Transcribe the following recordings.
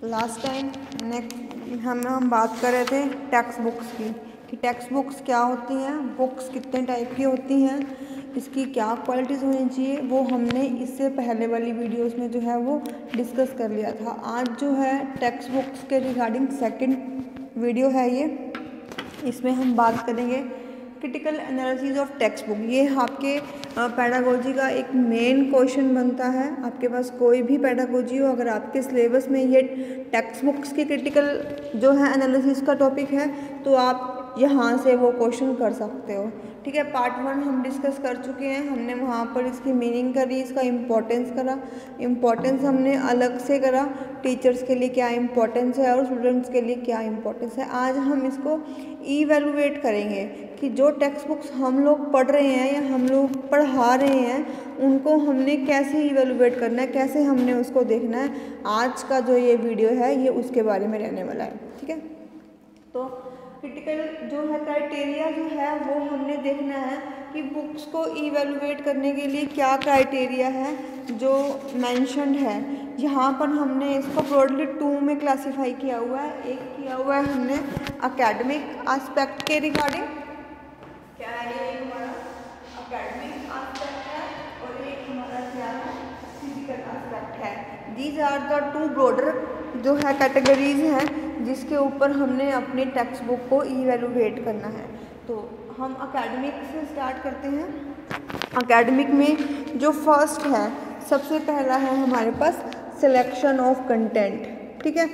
Last time हम बात कर रहे थे टेक्स्ट बुक्स की, कि टेक्स्ट बुक्स क्या होती हैं, बुक्स कितने टाइप की होती हैं, इसकी क्या क्वालिटीज़ होनी चाहिए, वो हमने इससे पहले वाली वीडियोस में जो है वो डिस्कस कर लिया था। आज जो है टेक्स्ट बुक्स के रिगार्डिंग सेकंड वीडियो है ये, इसमें हम बात करेंगे critical analysis of text book. ये आपके पेडागोजी का एक मेन क्वेश्चन बनता है। आपके पास कोई भी पेडागोजी हो, अगर आपके सिलेबस में ये टेक्स्ट बुक्स की क्रिटिकल जो है एनालिसिस का टॉपिक है तो आप यहाँ से वो क्वेश्चन कर सकते हो। ठीक है, पार्ट 1 हम डिस्कस कर चुके हैं, हमने वहाँ पर इसकी मीनिंग करी, इसका इम्पोर्टेंस करा। इम्पोर्टेंस हमने अलग से करा, टीचर्स के लिए क्या इम्पोर्टेंस है और स्टूडेंट्स के लिए क्या इम्पोर्टेंस है। आज हम इसको इवैल्यूएट करेंगे कि जो टेक्स्ट बुक्स हम लोग पढ़ रहे हैं या हम लोग पढ़ा रहे हैं उनको हमने कैसे इवैल्यूएट करना है, कैसे हमने उसको देखना है। आज का जो ये वीडियो है ये उसके बारे में रहने वाला है। ठीक है, तो क्रिटिकल जो है क्राइटेरिया जो है वो हमने देखना है कि बुक्स को इवैल्यूएट करने के लिए क्या क्राइटेरिया है जो मेंशन्ड है। यहाँ पर हमने इसको ब्रॉडली 2 में क्लासीफाई किया हुआ है। एक किया हुआ है हमने एकेडमिक एस्पेक्ट के रिगार्डिंग, क्या है ये हमारा एकेडमिक एस्पेक्ट है, और एक हमारा क्या है फिजिकल एस्पेक्ट है। दीज आर द 2 ब्रॉडर जो है कैटेगरीज हैं जिसके ऊपर हमने अपनी टेक्स्ट बुक को इवैल्यूएट करना है। तो हम एकेडमिक से स्टार्ट करते हैं। एकेडमिक में जो फर्स्ट है, सबसे पहला है हमारे पास सिलेक्शन ऑफ कंटेंट। ठीक है,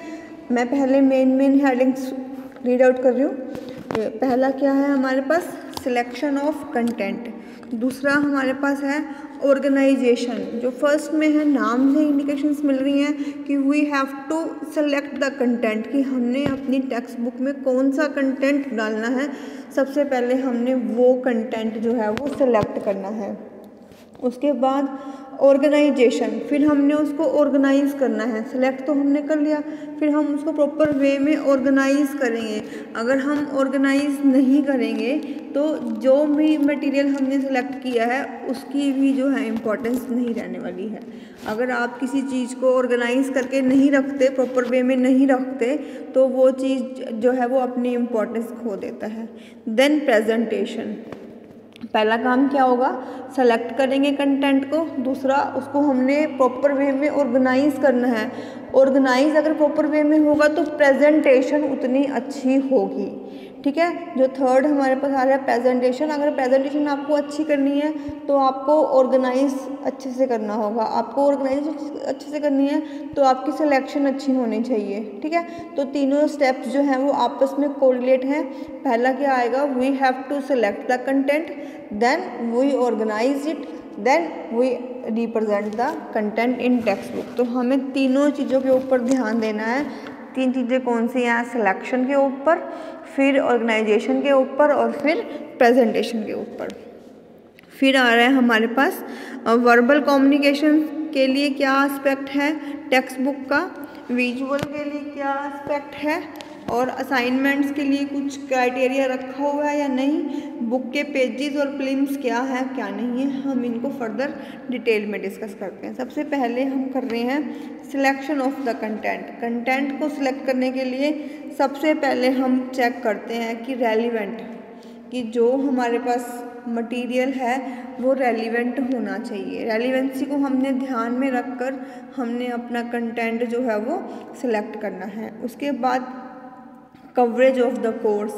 मैं पहले मेन हेडिंग्स रीड आउट कर रही हूँ। पहला क्या है हमारे पास, सिलेक्शन ऑफ कंटेंट। दूसरा हमारे पास है ऑर्गेनाइजेशन। जो फर्स्ट में है, नाम से इंडिकेशंस मिल रही हैं कि we have to select the content, कि हमने अपनी टेक्स्ट बुक में कौन सा कंटेंट डालना है। सबसे पहले हमने वो कंटेंट जो है वो सेलेक्ट करना है। उसके बाद ऑर्गेनाइजेशन, फिर हमने उसको ऑर्गेनाइज करना है। सेलेक्ट तो हमने कर लिया, फिर हम उसको प्रॉपर वे में ऑर्गेनाइज करेंगे। अगर हम ऑर्गेनाइज नहीं करेंगे तो जो भी मटेरियल हमने सेलेक्ट किया है उसकी भी जो है इम्पोर्टेंस नहीं रहने वाली है। अगर आप किसी चीज़ को ऑर्गेनाइज करके नहीं रखते, प्रॉपर वे में नहीं रखते, तो वो चीज़ जो है वो अपनी इम्पोर्टेंस खो देता है। देन प्रेजेंटेशन, पहला काम क्या होगा, सेलेक्ट करेंगे कंटेंट को। दूसरा, उसको हमने प्रॉपर वे में ऑर्गेनाइज करना है। ऑर्गेनाइज अगर प्रॉपर वे में होगा तो प्रेजेंटेशन उतनी अच्छी होगी। ठीक है, जो थर्ड हमारे पास आ रहा है प्रेजेंटेशन। अगर प्रेजेंटेशन आपको अच्छी करनी है तो आपको ऑर्गेनाइज अच्छे से करना होगा। आपको ऑर्गेनाइज अच्छे से करनी है तो आपकी सिलेक्शन अच्छी होनी चाहिए। ठीक है, तो तीनों स्टेप्स जो हैं वो आपस में कोरिलेट हैं। पहला क्या आएगा, we have to select the content, then we organize it, then we represent the content in textbook. तो हमें तीनों चीज़ों के ऊपर ध्यान देना है। 3 चीज़ें कौन सी हैं, सिलेक्शन के ऊपर, फिर ऑर्गेनाइजेशन के ऊपर और फिर प्रेजेंटेशन के ऊपर। फिर आ रहा है हमारे पास वर्बल कम्युनिकेशन के लिए क्या एस्पेक्ट है टेक्स्ट बुक का, विजुअल के लिए क्या एस्पेक्ट है, और असाइनमेंट्स के लिए कुछ क्राइटेरिया रखा हुआ है या नहीं, बुक के पेजेस और फिल्म्स क्या है क्या नहीं है। हम इनको फर्दर डिटेल में डिस्कस करते हैं। सबसे पहले हम कर रहे हैं selection of the content. Content को सिलेक्ट करने के लिए सबसे पहले हम चेक करते हैं कि रेलिवेंट, कि जो हमारे पास मटेरियल है वो रेलिवेंट होना चाहिए। रेलिवेंसी को हमने ध्यान में रखकर हमने अपना कंटेंट जो है वो सिलेक्ट करना है। उसके बाद कवरेज ऑफ द कोर्स,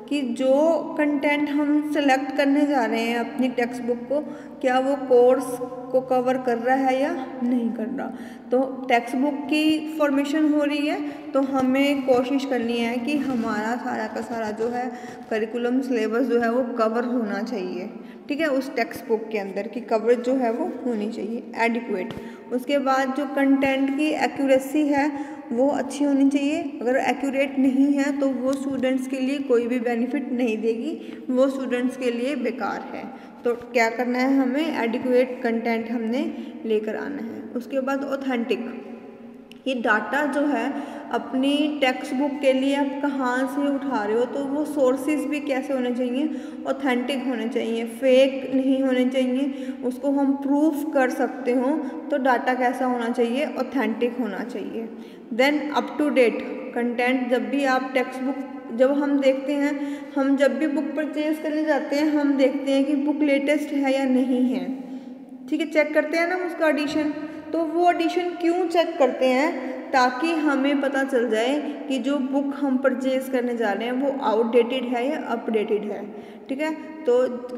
कि जो कंटेंट हम सेलेक्ट करने जा रहे हैं अपनी टेक्स्ट बुक को, क्या वो कोर्स को कवर कर रहा है या नहीं कर रहा। तो टेक्स्ट बुक की फॉर्मेशन हो रही है तो हमें कोशिश करनी है कि हमारा सारा का सारा जो है करिकुलम सिलेबस जो है वो कवर होना चाहिए। ठीक है, उस टेक्स्ट बुक के अंदर की कवरेज जो है वो होनी चाहिए, एडिक्वेट। उसके बाद जो कंटेंट की एक्यूरेसी है वो अच्छी होनी चाहिए। अगर एक्यूरेट नहीं है तो वो स्टूडेंट्स के लिए कोई भी बेनिफिट नहीं देगी, वो स्टूडेंट्स के लिए बेकार है। तो क्या करना है, हमें एडिक्वेट कंटेंट हमने लेकर आना है। उसके बाद ऑथेंटिक, ये डाटा जो है अपनी टेक्स्ट बुक के लिए आप कहाँ से उठा रहे हो, तो वो सोर्सेज भी कैसे होने चाहिए, ऑथेंटिक होने चाहिए, फेक नहीं होने चाहिए, उसको हम प्रूफ कर सकते हो। तो डाटा कैसा होना चाहिए, ऑथेंटिक होना चाहिए। Then up to date content, जब भी आप टेक्स्ट बुक, जब हम देखते हैं, हम जब भी बुक परचेज करने जाते हैं हम देखते हैं कि बुक लेटेस्ट है या नहीं है, ठीक है, चेक करते हैं ना उसका एडिशन। तो वो एडिशन क्यों चेक करते हैं, ताकि हमें पता चल जाए कि जो बुक हम परचेज करने जा रहे हैं वो आउटडेटेड है या अपडेटेड है, ठीक है। तो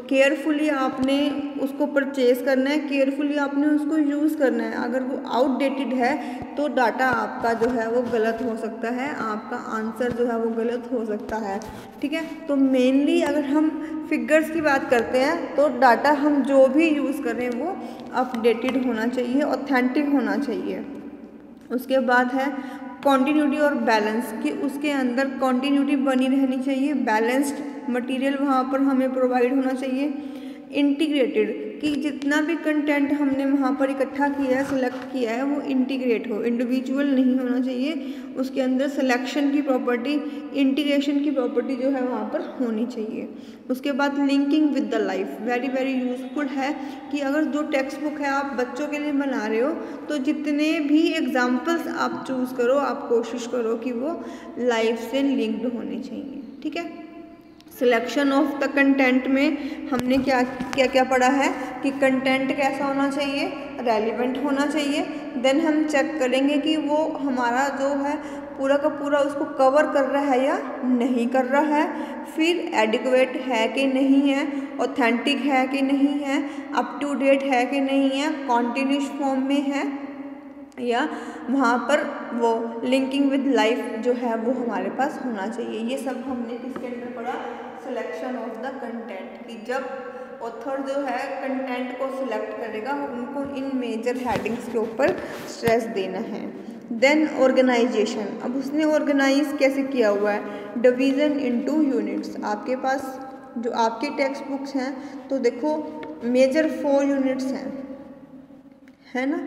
केयरफुली आपने उसको परचेज करना है, केयरफुली आपने उसको यूज़ करना है। अगर वो आउटडेटेड है तो डाटा आपका जो है वो गलत हो सकता है, आपका आंसर जो है वो गलत हो सकता है, ठीक है। तो मेनली अगर हम फिगर्स की बात करते हैं तो डाटा हम जो भी यूज़ करें वो अपडेटेड होना चाहिए, ऑथेंटिक होना चाहिए। उसके बाद है कॉन्टीन्यूटी और बैलेंस, कि उसके अंदर कॉन्टीन्यूटी बनी रहनी चाहिए, बैलेंस्ड मटेरियल वहाँ पर हमें प्रोवाइड होना चाहिए। इंटीग्रेटेड, कि जितना भी कंटेंट हमने वहाँ पर इकट्ठा किया है, सिलेक्ट किया है, वो इंटीग्रेट हो, इंडिविजुअल नहीं होना चाहिए। उसके अंदर सिलेक्शन की प्रॉपर्टी, इंटीग्रेशन की प्रॉपर्टी जो है वहाँ पर होनी चाहिए। उसके बाद linking with the life, very very useful है कि अगर जो टेक्स्ट बुक है आप बच्चों के लिए बना रहे हो तो जितने भी एग्जाम्पल्स आप चूज़ करो, आप कोशिश करो कि वो लाइफ से लिंक्ड होने चाहिए, ठीक है। सिलेक्शन ऑफ द कंटेंट में हमने क्या क्या क्या पढ़ा है कि कंटेंट कैसा होना चाहिए, रेलिवेंट होना चाहिए। देन हम चेक करेंगे कि वो हमारा जो है पूरा का पूरा उसको कवर कर रहा है या नहीं कर रहा है। फिर एडिक्वेट है कि नहीं है, ऑथेंटिक है कि नहीं है, अप टू डेट है कि नहीं है, कॉन्टिन्यूस फॉर्म में है, या वहाँ पर वो लिंकिंग विद लाइफ जो है वो हमारे पास होना चाहिए। ये सब हमने किसके अंदर पढ़ा, सिलेक्शन ऑफ द कंटेंट, कि जब ऑथर जो है कंटेंट को सिलेक्ट करेगा उनको इन मेजर हेडिंग्स के ऊपर स्ट्रेस देना है। देन ऑर्गेनाइजेशन, अब उसने ऑर्गेनाइज कैसे किया हुआ है, डिवीज़न इनटू यूनिट्स। आपके पास जो आपकी टेक्स्ट बुक्स हैं तो देखो मेजर 4 यूनिट्स हैं, है ना।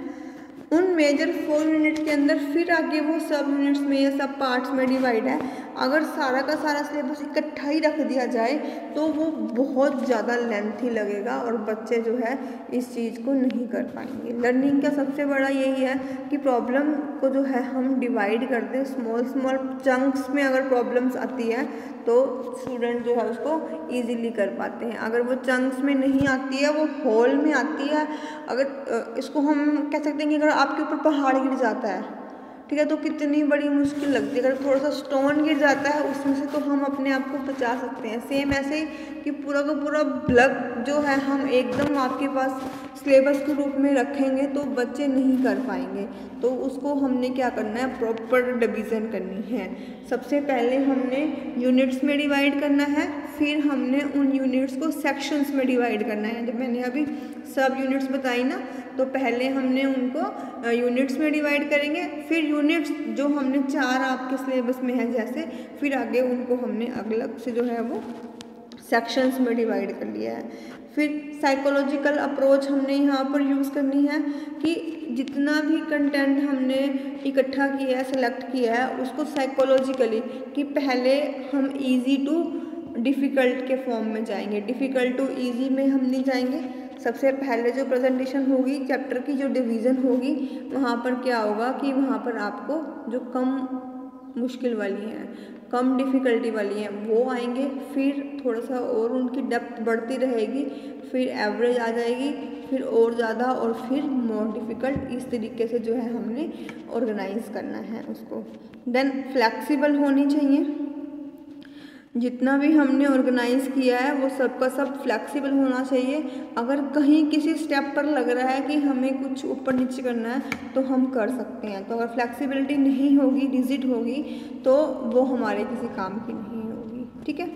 उन मेजर 4 यूनिट के अंदर फिर आगे वो सब यूनिट्स में या सब पार्ट्स में डिवाइड है। अगर सारा का सारा सिलेबस इकट्ठा ही रख दिया जाए तो वो बहुत ज़्यादा लेंथी लगेगा और बच्चे जो है इस चीज़ को नहीं कर पाएंगे। लर्निंग का सबसे बड़ा यही है कि प्रॉब्लम को जो है हम डिवाइड कर दें, स्मॉल स्मॉल चंक्स में अगर प्रॉब्लम्स आती है तो स्टूडेंट जो है उसको ईजीली कर पाते हैं। अगर वो चंक्स में नहीं आती है, वो होल में आती है, अगर इसको हम कह सकते हैं कि अगर आपके ऊपर पहाड़ गिर जाता है, ठीक है, तो कितनी बड़ी मुश्किल लगती है। अगर थोड़ा सा स्टोन गिर जाता है उसमें से तो हम अपने आप को बचा सकते हैं। सेम ऐसे ही कि पूरा का पूरा ब्लॉक जो है हम एकदम आपके पास सिलेबस के रूप में रखेंगे तो बच्चे नहीं कर पाएंगे। तो उसको हमने क्या करना है, प्रॉपर डिवीज़न करनी है। सबसे पहले हमने यूनिट्स में डिवाइड करना है, फिर हमने उन यूनिट्स को सेक्शंस में डिवाइड करना है। जब मैंने अभी सब यूनिट्स बताई ना, तो पहले हमने उनको यूनिट्स में डिवाइड करेंगे, फिर यूनिट्स जो हमने 4 आपके सिलेबस में है जैसे, फिर आगे उनको हमने अलग से जो है वो सेक्शंस में डिवाइड कर लिया है। फिर साइकोलॉजिकल अप्रोच हमने यहाँ पर यूज़ करनी है कि जितना भी कंटेंट हमने इकट्ठा किया है, सेलेक्ट किया है, उसको साइकोलॉजिकली कि पहले हम इजी टू डिफ़िकल्ट के फॉर्म में जाएंगे, डिफ़िकल्ट टू इजी में हम नहीं जाएंगे। सबसे पहले जो प्रेजेंटेशन होगी, चैप्टर की जो डिवीज़न होगी, वहाँ पर क्या होगा कि वहाँ पर आपको जो कम मुश्किल वाली हैं, कम डिफ़िकल्टी वाली हैं वो आएंगे, फिर थोड़ा सा और उनकी डेप्थ बढ़ती रहेगी, फिर एवरेज आ जाएगी, फिर और ज़्यादा, और फिर मोर डिफ़िकल्ट। इस तरीके से जो है हमने ऑर्गेनाइज करना है उसको। देन फ्लेक्सिबल होनी चाहिए, जितना भी हमने ऑर्गेनाइज किया है वो सबका सब फ्लेक्सिबल होना चाहिए। अगर कहीं किसी स्टेप पर लग रहा है कि हमें कुछ ऊपर नीचे करना है तो हम कर सकते हैं। तो अगर फ्लेक्सिबिलिटी नहीं होगी, रिजिड होगी, तो वो हमारे किसी काम की नहीं होगी, ठीक है।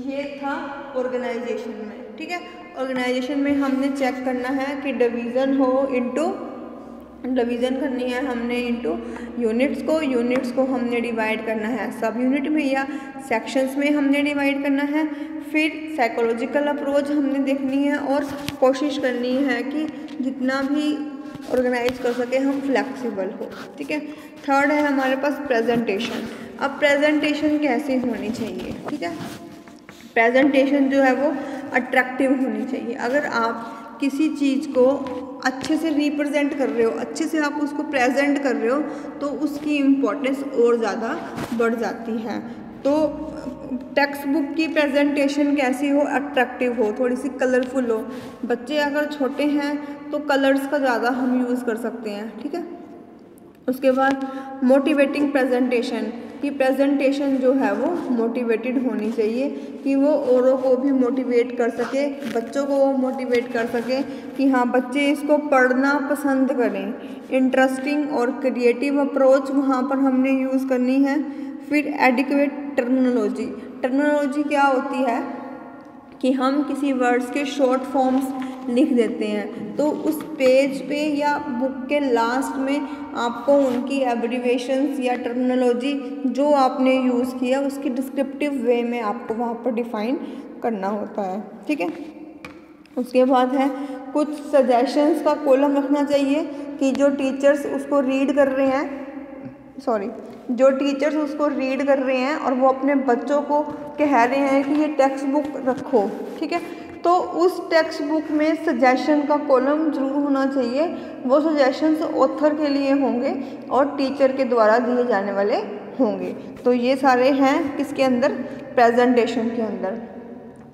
ये था ऑर्गेनाइजेशन में, ठीक है। ऑर्गेनाइजेशन में हमने चेक करना है कि डिवीज़न हो इनटू, डिवीज़न करनी है हमने इनटू यूनिट्स को, यूनिट्स को हमने डिवाइड करना है सब यूनिट में या सेक्शंस में हमने डिवाइड करना है। फिर साइकोलॉजिकल अप्रोच हमने देखनी है और कोशिश करनी है कि जितना भी ऑर्गेनाइज कर सके, हम फ्लेक्सिबल हो। ठीक है। थर्ड है हमारे पास प्रेजेंटेशन। अब प्रेजेंटेशन कैसी होनी चाहिए? ठीक है, प्रेजेंटेशन जो है वो अट्रैक्टिव होनी चाहिए। अगर आप किसी चीज़ को अच्छे से रिप्रेजेंट कर रहे हो, अच्छे से आप उसको प्रेजेंट कर रहे हो, तो उसकी इम्पोर्टेंस और ज़्यादा बढ़ जाती है। तो टेक्स्ट बुक की प्रेजेंटेशन कैसी हो? अट्रैक्टिव हो, थोड़ी सी कलरफुल हो। बच्चे अगर छोटे हैं तो कलर्स का ज़्यादा हम यूज़ कर सकते हैं। ठीक है। उसके बाद मोटिवेटिंग प्रेजेंटेशन की प्रेजेंटेशन जो है वो मोटिवेटेड होनी चाहिए, कि वो औरों को भी मोटिवेट कर सके, बच्चों को वो मोटिवेट कर सके कि हाँ बच्चे इसको पढ़ना पसंद करें। इंटरेस्टिंग और क्रिएटिव अप्रोच वहाँ पर हमने यूज़ करनी है। फिर एडिक्वेट टर्मिनोलॉजी। टर्मिनोलॉजी क्या होती है कि हम किसी वर्ड्स के शॉर्ट फॉर्म्स लिख देते हैं, तो उस पेज पे या बुक के लास्ट में आपको उनकी एब्रीविएशंस या टर्मिनोलॉजी जो आपने यूज़ किया उसकी डिस्क्रिप्टिव वे में आपको वहाँ पर डिफ़ाइन करना होता है। ठीक है। उसके बाद है कुछ सजेशंस का कॉलम रखना चाहिए कि जो टीचर्स उसको रीड कर रहे हैं, जो टीचर्स उसको रीड कर रहे हैं और वो अपने बच्चों को कह रहे हैं कि ये टेक्स्ट बुक रखो। ठीक है। तो उस टेक्स्ट बुक में सजेशन का कॉलम जरूर होना चाहिए। वो सजेशंस ऑथर के लिए होंगे और टीचर के द्वारा दिए जाने वाले होंगे। तो ये सारे हैं किसके अंदर? प्रेजेंटेशन के अंदर।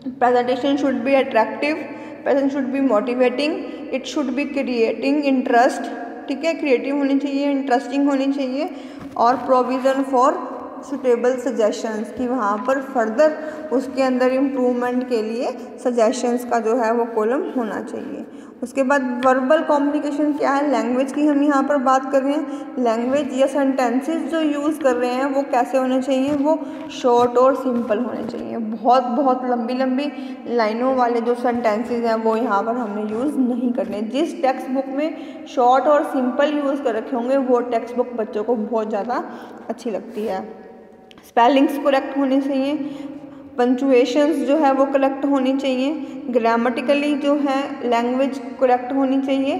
Presentation should be attractive, presentation should be motivating, it should be creating interest. ठीक है, क्रिएटिव होनी चाहिए, इंटरेस्टिंग होनी चाहिए, और प्रोविज़न फॉर सुटेबल सजेशंस कि वहाँ पर फर्दर उसके अंदर इम्प्रूवमेंट के लिए सजेशंस का जो है वो कॉलम होना चाहिए। उसके बाद वर्बल कम्युनिकेशन क्या है? लैंग्वेज की हम यहाँ पर बात कर रहे हैं। लैंग्वेज या सेंटेंसेस जो यूज़ कर रहे हैं वो कैसे होने चाहिए? वो शॉर्ट और सिंपल होने चाहिए। बहुत लंबी लंबी लाइनों वाले जो सेंटेंसेस हैं वो यहाँ पर हमने यूज़ नहीं करने। जिस टेक्स्ट बुक में शॉर्ट और सिंपल यूज़ कर रखे होंगे वो टेक्स्ट बुक बच्चों को बहुत ज़्यादा अच्छी लगती है। स्पेलिंग्स करेक्ट होनी चाहिए, पंचुएशंस जो है वो करेक्ट होनी चाहिए, ग्रामेटिकली जो है लैंग्वेज करेक्ट होनी चाहिए।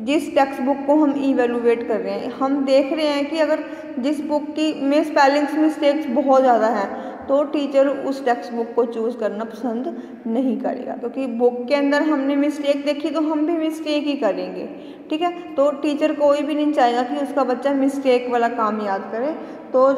जिस टेक्स्ट बुक को हम इवेलुएट कर रहे हैं, हम देख रहे हैं कि अगर जिस बुक की में स्पेलिंग्स मिस्टेक्स बहुत ज़्यादा हैं तो टीचर उस टेक्स्ट बुक को चूज़ करना पसंद नहीं करेगा, क्योंकि बुक के अंदर हमने मिस्टेक देखी तो हम भी मिस्टेक ही करेंगे। ठीक है। तो टीचर कोई भी नहीं चाहेगा कि उसका बच्चा मिस्टेक वाला काम याद करे। तो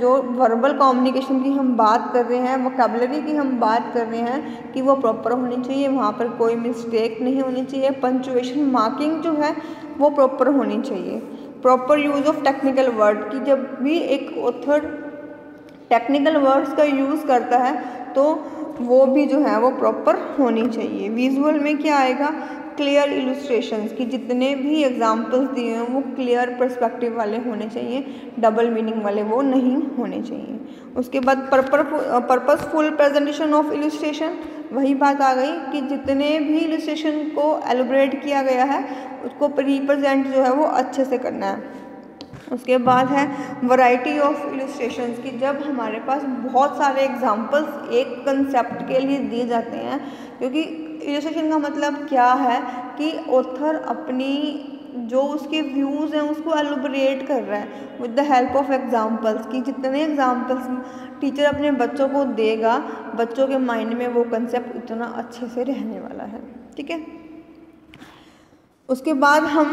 जो वर्बल कम्युनिकेशन की हम बात कर रहे हैं, वोकैबुलरी की हम बात कर रहे हैं कि वो प्रॉपर होनी चाहिए, वहाँ पर कोई मिस्टेक नहीं होनी चाहिए। पंचुएशन मार्किंग जो है वो प्रॉपर होनी चाहिए। Proper use of technical word की जब भी एक ऑथर टेक्निकल वर्ड्स का यूज़ करता है तो वो भी जो है वो प्रॉपर होनी चाहिए। विजुअल में क्या आएगा? क्लियर इलस्ट्रेशंस की जितने भी एग्जांपल्स दिए हैं वो क्लियर पर्सपेक्टिव वाले होने चाहिए, डबल मीनिंग वाले वो नहीं होने चाहिए। उसके बाद पर्पसफुल प्रेजेंटेशन ऑफ इलस्ट्रेशन, वही बात आ गई कि जितने भी इलस्ट्रेशन को एलैबोरेट किया गया है उसको रिप्रेजेंट जो है वो अच्छे से करना है। उसके बाद है वैरायटी ऑफ इलस्ट्रेशंस की जब हमारे पास बहुत सारे एग्जांपल्स एक कंसेप्ट के लिए दिए जाते हैं, क्योंकि इलस्ट्रेशन का मतलब क्या है कि ऑथर अपनी जो उसके व्यूज़ हैं उसको एलैबोरेट कर रहा है with the help of examples की जितने एग्जांपल्स टीचर अपने बच्चों को देगा बच्चों के माइंड में वो कंसेप्ट उतना अच्छे से रहने वाला है। ठीक है। उसके बाद हम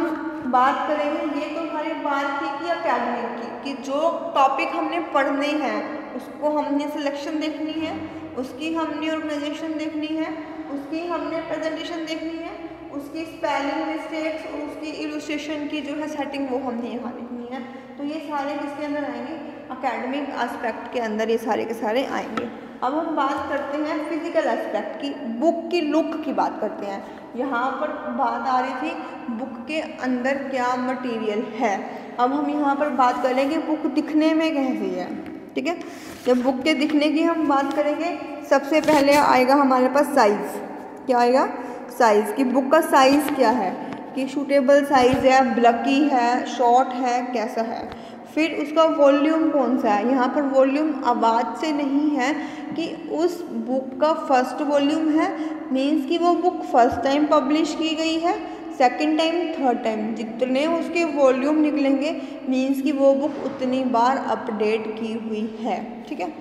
बात करेंगे, ये तो हमारी बात थी कि एकेडमिक की कि जो टॉपिक हमने पढ़ने हैं उसको हमने सिलेक्शन देखनी है, उसकी हमने ऑर्गेनाइजेशन देखनी है, उसकी हमने प्रेजेंटेशन देखनी है, उसकी स्पेलिंग मिस्टेक्स और उसकी इलस्ट्रेशन की जो है सेटिंग वो हमने यहाँ लिखनी है। तो ये सारे किसके अंदर आएंगे? एकेडमिक एस्पेक्ट के अंदर ये सारे के सारे आएंगे। अब हम बात करते हैं फिजिकल एस्पेक्ट की, बुक की लुक की बात करते हैं। यहाँ पर बात आ रही थी बुक के अंदर क्या मटेरियल है। अब हम यहाँ पर बात करेंगे बुक दिखने में कैसी है। ठीक है। जब बुक के दिखने की हम बात करेंगे सबसे पहले आएगा हमारे पास साइज़। क्या आएगा? साइज़ की बुक का साइज़ क्या है कि सूटेबल साइज़ है, ब्लकी है, शॉर्ट है, कैसा है। फिर उसका वॉल्यूम कौन सा है। यहाँ पर वॉल्यूम आवाज़ से नहीं है कि उस बुक का फर्स्ट वॉल्यूम है, मीन्स कि वो बुक फर्स्ट टाइम पब्लिश की गई है, सेकंड टाइम, थर्ड टाइम, जितने उसके वॉल्यूम निकलेंगे मीन्स कि वो बुक उतनी बार अपडेट की हुई है। ठीक है।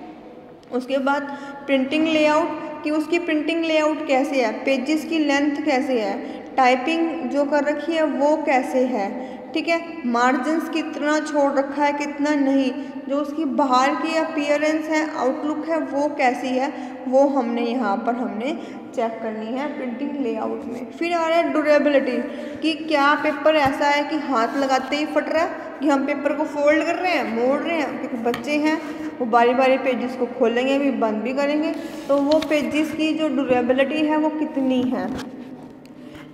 उसके बाद प्रिंटिंग लेआउट, कि उसकी प्रिंटिंग लेआउट कैसे है, पेजेस की लेंथ कैसे है, टाइपिंग जो कर रखी है वो कैसे है। ठीक है। मार्जिन्स कितना छोड़ रखा है, कितना नहीं, जो उसकी बाहर की अपीयरेंस है, आउटलुक है, वो कैसी है, वो हमने यहाँ पर हमने चेक करनी है प्रिंटिंग लेआउट में। फिर आ रहा है ड्यूरेबिलिटी, कि क्या पेपर ऐसा है कि हाथ लगाते ही फट रहा है, कि हम पेपर को फोल्ड कर रहे हैं, मोड़ रहे हैं, क्योंकि बच्चे हैं वो बारी बारी पेजेस को खोलेंगे भी, बंद भी करेंगे, तो वो पेजेस की जो ड्यूरेबिलिटी है वो कितनी है,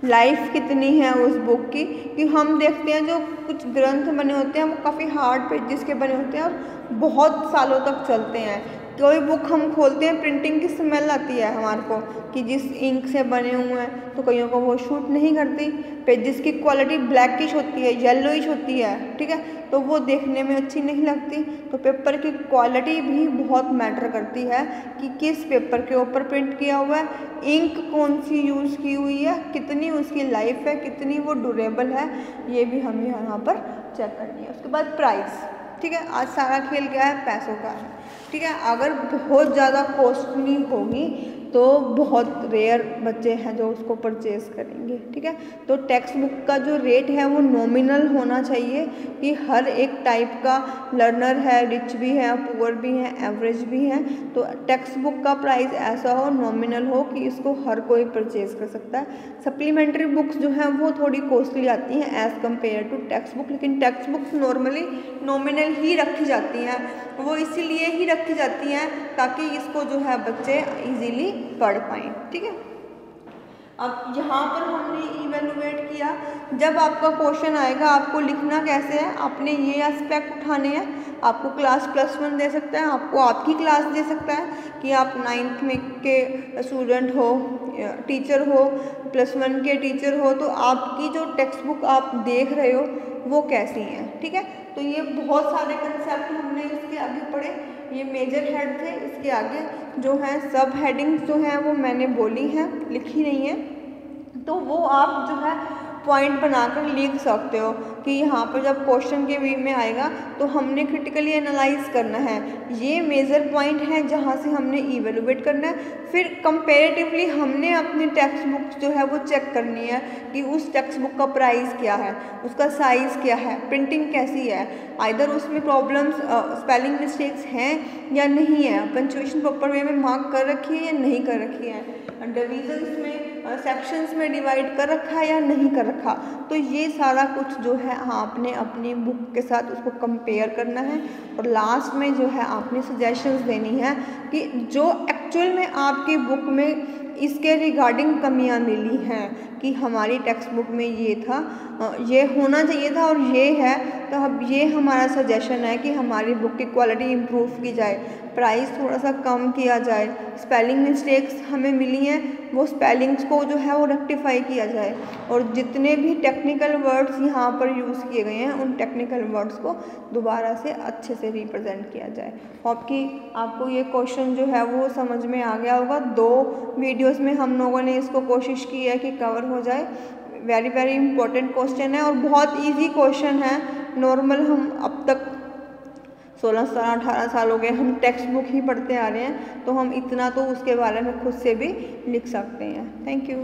लाइफ कितनी है उस बुक की। कि हम देखते हैं जो कुछ ग्रंथ बने होते हैं वो काफ़ी हार्ड पेजेस के बने होते हैं और बहुत सालों तक चलते हैं। कोई बुक हम खोलते हैं, प्रिंटिंग की स्मेल आती है हमारे को, कि जिस इंक से बने हुए हैं, तो कईयों को वो शूट नहीं करती। पेजेस की क्वालिटी ब्लैकिश होती है, येलोइश होती है। ठीक है। तो वो देखने में अच्छी नहीं लगती। तो पेपर की क्वालिटी भी बहुत मैटर करती है, कि किस पेपर के ऊपर प्रिंट किया हुआ है, इंक कौन सी यूज़ की हुई है, कितनी उसकी लाइफ है, कितनी वो ड्यूरेबल है, ये भी हमें यहाँ पर चेक करनी है। उसके बाद प्राइस। ठीक है। आज सारा खेल क्या है, पैसों का है। ठीक है। अगर बहुत ज़्यादा कॉस्टली होगी तो बहुत रेयर बच्चे हैं जो उसको परचेज़ करेंगे। ठीक है। तो टेक्स्ट बुक का जो रेट है वो नॉमिनल होना चाहिए, कि हर एक टाइप का लर्नर है, रिच भी है, पुअर भी है, एवरेज भी है, तो टेक्स्ट बुक का प्राइस ऐसा हो, नॉमिनल हो, कि इसको हर कोई परचेज़ कर सकता है। सप्लीमेंट्री बुक्स जो हैं वो थोड़ी कॉस्टली आती हैं as compare to textbook, लेकिन टेक्स्ट बुक्स नॉर्मली नॉमिनल ही रखी जाती हैं। वो इसीलिए ही रखी जाती हैं ताकि इसको जो है बच्चे इजीली पढ़ पाएँ। ठीक है। अब यहाँ पर हमने इवेलुएट किया, जब आपका क्वेश्चन आएगा आपको लिखना कैसे है, आपने ये एस्पेक्ट उठाने हैं। आपको क्लास +1 दे सकता है, आपको आपकी क्लास दे सकता है, कि आप 9th में के स्टूडेंट हो, टीचर हो, +1 के टीचर हो, तो आपकी जो टेक्स्ट बुक आप देख रहे हो वो कैसी हैं। ठीक है। तो ये बहुत सारे कंसेप्ट हमने इसके आगे पढ़े, ये मेजर हेड थे। इसके आगे जो हैं सब हेडिंग्स जो हैं वो मैंने बोली हैं, लिखी नहीं है, तो वो आप जो है पॉइंट बनाकर लिख सकते हो, कि यहाँ पर जब क्वेश्चन के वे में आएगा तो हमने क्रिटिकली एनालाइज करना है, ये मेजर पॉइंट है जहाँ से हमने इवेलुएट करना है। फिर कंपैरेटिवली हमने अपनी टेक्स्ट बुक जो है वो चेक करनी है, कि उस टेक्स्ट बुक का प्राइस क्या है, उसका साइज़ क्या है, प्रिंटिंग कैसी है, आइदर उसमें प्रॉब्लम्स स्पेलिंग मिस्टेक्स हैं या नहीं है, पंक्चुएशन प्रॉपर वे में मार्क कर रखी है या नहीं कर रखी है, डिविजन्स में सेक्शंस में डिवाइड कर रखा है या नहीं कर रखा। तो ये सारा कुछ जो है आपने अपनी बुक के साथ उसको कंपेयर करना है, और लास्ट में जो है आपने सजेशंस देनी है, कि जो एक्चुअल में आपकी बुक में इसके रिगार्डिंग कमियां मिली हैं, कि हमारी टेक्स्ट बुक में ये था, ये होना चाहिए था और ये है, तो अब ये हमारा सजेशन है कि हमारी बुक की क्वालिटी इम्प्रूव की जाए, प्राइस थोड़ा सा कम किया जाए, स्पेलिंग मिस्टेक्स हमें मिली हैं वो स्पेलिंग्स को जो है वो रेक्टिफाई किया जाए, और जितने भी टेक्निकल वर्ड्स यहाँ पर यूज़ किए गए हैं उन टेक्निकल वर्ड्स को दोबारा से अच्छे से रिप्रेजेंट किया जाए। आपको ये क्वेश्चन जो है वो समझ में आ गया होगा। 2 वीडियोस में हम लोगों ने इसको कोशिश की है कि कवर हो जाए। वेरी वेरी इंपॉर्टेंट क्वेश्चन है और बहुत इजी क्वेश्चन है। नॉर्मल हम अब तक 16 साल 18 साल हो गए हम टेक्स्ट बुक ही पढ़ते आ रहे हैं, तो हम इतना तो उसके बारे में खुद से भी लिख सकते हैं। Thank you.